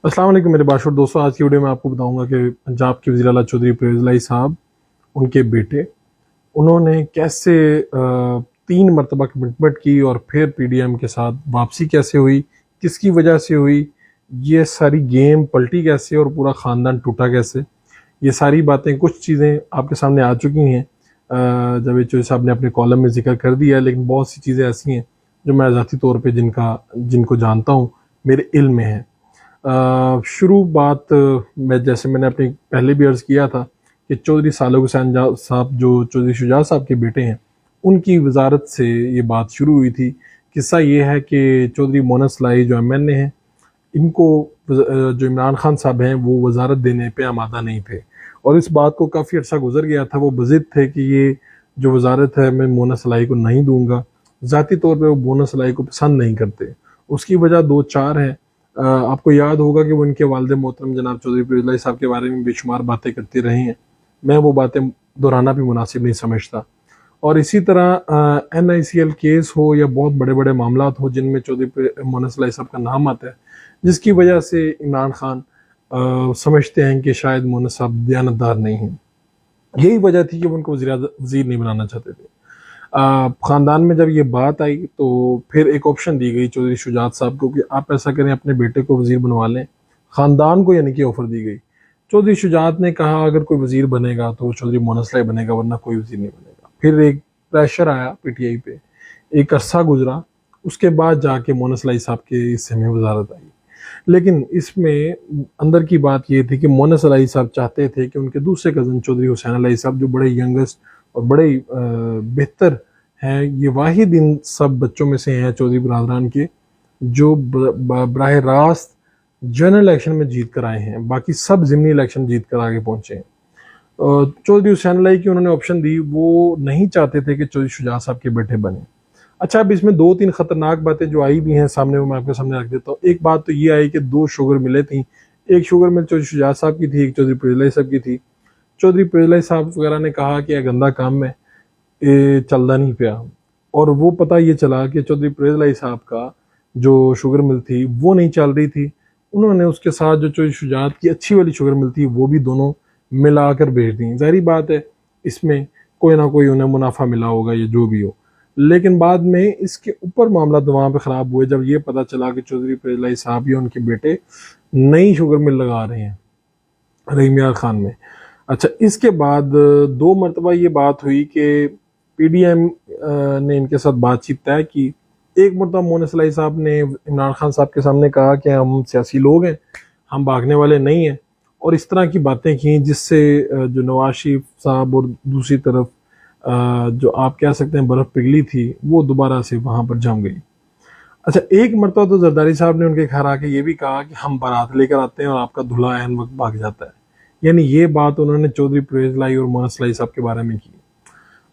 अस्सलाम वालेकुम मेरे बाशुर दोस्तों। आज की वीडियो में आपको बताऊंगा कि पंजाब के वज़ीर आला चौधरी परवेज़ इलाही साहब, उनके बेटे, उन्होंने कैसे 3 मरतबा कमिटमेंट की और फिर पीडीएम के साथ वापसी कैसे हुई, किसकी वजह से हुई, ये सारी गेम पलटी कैसे और पूरा ख़ानदान टूटा कैसे। ये सारी बातें, कुछ चीज़ें आपके सामने आ चुकी हैं। जावेद चौधरी साहब ने अपने कॉलम में जिक्र कर दिया, लेकिन बहुत सी चीज़ें ऐसी हैं जो मैं ज़ाती तौर पर जिनको जानता हूँ, मेरे इल्म में है। शुरू बात मैं जैसे मैंने अपने पहले भी अर्ज़ किया था कि चौधरी सालिक हुसैन साहब जो चौधरी शुजात साहब के बेटे हैं, उनकी वजारत से ये बात शुरू हुई थी। किस्सा ये है कि चौधरी मोहम्मद सलाई जो एमएनए हैं, इनको जो इमरान खान साहब हैं वो वजारत देने पे आमादा नहीं थे, और इस बात को काफ़ी अर्सा गुजर गया था। वो बज़िद थे कि ये जो वजारत है मैं मोहम्मद सलाई को नहीं दूंगा। ज़ाती तौर पर वो मोहम्मद सलाई को पसंद नहीं करते। उसकी वजह दो चार हैं। आपको याद होगा कि वो इनके वालिद मोहतरम जनाब चौधरी परवेज़ इलाही साहब के बारे में बेशुमार बातें करते रहे हैं। मैं वो बातें दोहराना भी मुनासिब नहीं समझता। और इसी तरह NICL केस हो या बहुत बड़े बड़े मामला हो जिनमें चौधरी मोहम्मद सलाई साहब का नाम आता है, जिसकी वजह से इमरान खान समझते हैं कि शायद मोहम्मद साहब दयानतदार नहीं हैं। यही वजह थी कि वो उनको वज़ीर नहीं बनाना चाहते थे। ख़ानदान में जब ये बात आई तो फिर एक ऑप्शन दी गई चौधरी शुजात साहब को कि आप ऐसा करें, अपने बेटे को वज़ीर बनवा लें। ख़ानदान को यानी कि ऑफ़र दी गई। चौधरी शुजात ने कहा अगर कोई वज़ीर बनेगा तो चौधरी मोहम्मद सलाई बनेगा, वरना कोई वज़ीर नहीं बनेगा। फिर एक प्रेशर आया PTI पे, एक अरसा गुजरा, उसके बाद जाके मोहम्मद सलाई साहब के हिस्से में वजारत आई। लेकिन इसमें अंदर की बात ये थी कि मोहम्मद सलाई साहब चाहते थे कि उनके दूसरे कज़न चौधरी हुसैन इलाही साहब, जो बड़े यंगेस्ट और बड़े बेहतर हैं, ये वाहिद इन सब बच्चों में से हैं चौधरी बरादरान के जो बराह रास्त जनरल इलेक्शन में जीत कर आए हैं। बाकी सब ज़िमनी इलेक्शन जीत कर आगे पहुँचे हैं। चौधरी हुसैन इलाही की उन्होंने ऑप्शन दी, वो नहीं चाहते थे कि चौधरी शुजात साहब के बेटे बने। अच्छा, अब इसमें 2-3 खतरनाक बातें जो आई भी हैं सामने, वो मैं आपके सामने रख देता हूँ। एक बात तो ये आई कि 2 शुगर मिलें थी। एक शुगर मिल चौधरी शुजात साहब की थी, एक चौधरी परवेज़ इलाही साहब की थी। चौधरी परवेज़ इलाही साहब वगैरह ने कहा कि यह गंदा काम है, ये चलता नहीं पिया। और वो पता ये चला कि चौधरी परवेज़ इलाही साहब का जो शुगर मिल थी वो नहीं चल रही थी। उन्होंने उसके साथ जो चौधरी शुजात की अच्छी वाली शुगर मिल थी वो भी दोनों मिला कर भेज दी। ज़ाहिर बात है इसमें कोई ना कोई उन्हें मुनाफा मिला होगा, ये जो भी हो। लेकिन बाद में इसके ऊपर मामला तो वहाँ पे ख़राब हुए जब ये पता चला कि चौधरी परवेज़ इलाही साहब या उनके बेटे नई शुगर मिल लगा रहे हैं रहीम यार खान में। अच्छा, इसके बाद 2 मरतबा ये बात हुई कि PDM ने इनके साथ बातचीत तय की। एक मरतबा मोहम्मद सलाई साहब ने इमरान खान साहब के सामने कहा कि हम सियासी लोग हैं, हम भागने वाले नहीं हैं, और इस तरह की बातें की जिससे जो नवाज शरीफ साहब और दूसरी तरफ जो आप कह सकते हैं बर्फ़ पिघली थी, वो दोबारा से वहाँ पर जम गई। अच्छा, एक मरतबा तो जरदारी साहब ने उनके घर आके ये भी कहा कि हम बारात लेकर आते हैं और आपका दूल्हा ऐन वक्त भाग जाता है। यानी ये बात उन्होंने चौधरी परवेज़ इलाही और मोहम्मद सलाई साहब के बारे में की।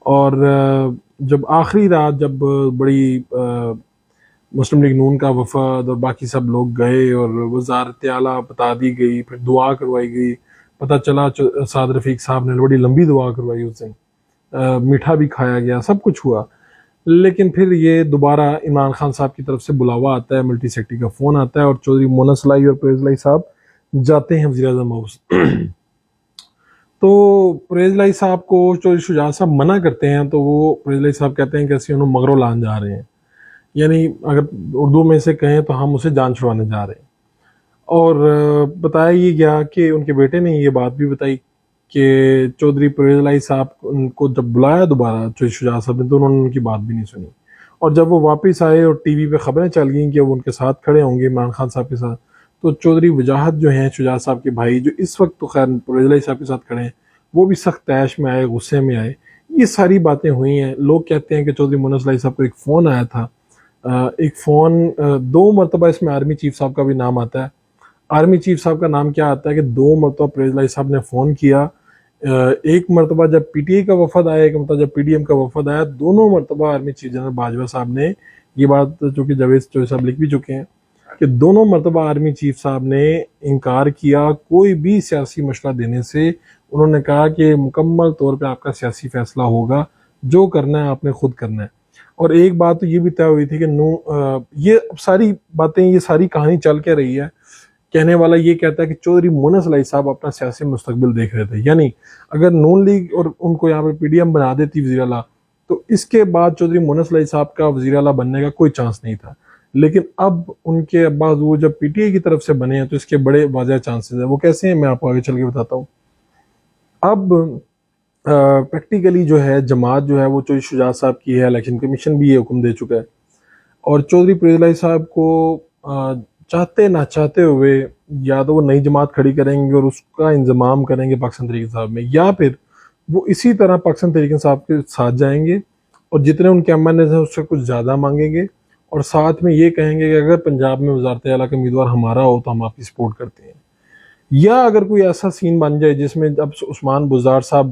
और जब आखिरी रात जब बड़ी मुस्लिम लीग नून का वफद और बाकी सब लोग गए और वज़ारत आला बता दी गई, फिर दुआ करवाई गई, पता चला साद रफ़ीक साहब ने बड़ी लंबी दुआ करवाई उस दिन, मीठा भी खाया गया, सब कुछ हुआ। लेकिन फिर ये दोबारा इमरान खान साहब की तरफ से बुलावा आता है, मल्टी सेक्रेटरी का फ़ोन आता है और चौधरी मोहम्मद सलाई और परवेज़ इलाही साहब जाते हैं वज़ीर-ए-आज़म हाउस। तो परवेज़ इलाही साहब को चौधरी शुजात साहब मना करते हैं, तो वो परवेज़ इलाही साहब कहते हैं कि ਅਸੀਂ ਉਹਨੂੰ मगरों लान जा रहे हैं, यानी अगर उर्दू में से कहें तो हम उसे जान छुड़वाने जा रहे हैं। और बताया ये गया कि उनके बेटे ने ये बात भी बताई कि चौधरी परवेज़ इलाही साहब उनको जब बुलाया दोबारा चौधरी शुजात साहब ने, तो उन्होंने उनकी बात भी नहीं सुनी। और जब वो वापस आए और टीवी पे खबरें चल गई कि वो उनके साथ खड़े होंगे इमरान खान साहब के साथ, तो चौधरी वजाहत जो हैं शुजात साहब के भाई, जो इस वक्त तो खैर परवेज़ इलाही साहब के साथ खड़े हैं, वो भी सख्त तैश में आए, गुस्से में आए। ये सारी बातें हुई हैं। लोग कहते हैं कि चौधरी मोहम्मद सलाई साहब को एक फ़ोन आया था। एक फ़ोन 2 मरतबा इसमें आर्मी चीफ साहब का भी नाम आता है। आर्मी चीफ साहब का नाम क्या आता है कि 2 मरतबा परवेज़ इलाही साहब ने फ़ोन किया। एक मरतबा जब PTI का वफद आया, एक मरतबा जब PDM का वफद आया, दोनों मरतबा आर्मी चीफ जनरल बाजवा साहब ने ये बात, चूँकि जावेद चौधरी साहब लिख भी चुके हैं, कि दोनों मरतबा आर्मी चीफ साहब ने इनकार किया कोई भी सियासी मशवरा देने से। उन्होंने कहा कि मुकम्मल तौर पे आपका सियासी फैसला होगा, जो करना है आपने खुद करना है। और एक बात तो ये भी तय हुई थी कि ये सारी बातें, ये सारी कहानी चल के रही है کہنے والا یہ کہتا ہے کہ چودھری مونس علی صاحب اپنا سیاسی مستقبل دیکھ رہے تھے، یعنی اگر نون لیگ اور ان کو یہاں پہ پی ڈی ایم بنا دیتی وزیر اعلیٰ تو اس کے بعد چودھری مونس علی صاحب کا وزیر اعلیٰ بننے کا کوئی چانس نہیں تھا، لیکن اب ان کے بعد وہ جب پی ٹی آئی کی طرف سے بنے ہیں تو اس کے بڑے واضح چانسز ہیں۔ وہ کیسے ہیں میں آپ کو آگے چل کے بتاتا ہوں۔ اب پریکٹیکلی جو ہے جماعت جو ہے وہ چودھری شجاعت صاحب کی ہے، الیکشن کمیشن بھی یہ حکم دے چکا ہے، اور چودھری پرویز الہی صاحب کو چاہتے نہ چاہتے ہوئے یا تو وہ نئی جماعت کھڑی کریں گے اور اس کا انضمام کریں گے پاکستان تحریک انصاف میں، یا پھر وہ اسی طرح پاکستان تحریک انصاف کے ساتھ جائیں گے اور جتنے ان کے ایم این ایز ہیں اس سے کچھ زیادہ مانگیں گے، اور ساتھ میں یہ کہیں گے کہ اگر پنجاب میں وزارت اعلیٰ کا امیدوار ہمارا ہو تو ہم آپ کی سپورٹ کرتے ہیں۔ یا اگر کوئی ایسا سین بن جائے جس میں اب عثمان بزدار صاحب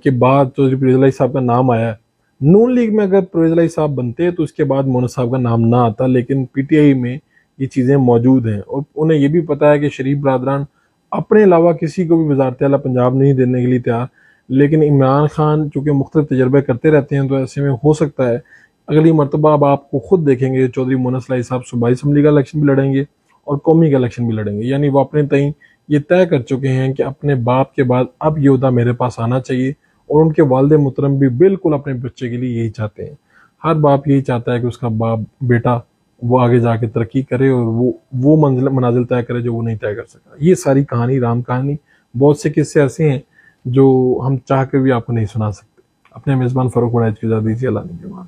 کے بعد چودھری پرویز الہی صاحب کا نام آیا ہے، نون لیگ میں اگر پرویز الہی صاحب بنتے تو اس کے بعد مونس صاحب کا نام نہ آتا، لیکن پی ٹی آئی میں یہ چیزیں موجود ہیں اور انہیں یہ بھی پتا ہے کہ شریف برادران اپنے علاوہ کسی کو بھی وزارت اعلیٰ پنجاب نہیں دینے کے لیے تیار، لیکن عمران خان چونکہ مختلف تجربے کرتے رہتے ہیں تو ایسے میں ہو سکتا ہے اگلی مرتبہ اب آپ کو خود دیکھیں گے چودھری مونس علی صاحب صوبائی اسمبلی کا الیکشن بھی لڑیں گے اور قومی کا الیکشن بھی لڑیں گے، یعنی وہ اپنے تئیں یہ طے کر چکے ہیں کہ اپنے باپ کے بعد اب یہ عہدہ میرے پاس آنا چاہیے، اور ان کے والد محترم بھی بالکل اپنے بچے کے لیے یہی چاہتے ہیں۔ ہر باپ یہی چاہتا ہے کہ اس کا باپ بیٹا وہ آگے جا کے ترقی کرے اور وہ منازل طے کرے جو وہ نہیں طے کر سکا۔ یہ ساری کہانی رام کہانی، بہت سے قصے ایسے ہیں جو ہم چاہ کے بھی آپ کو نہیں سنا سکتے۔ اپنے میزبان فاروق وحید کی اجازت دیجیے، اللہ نگہبان۔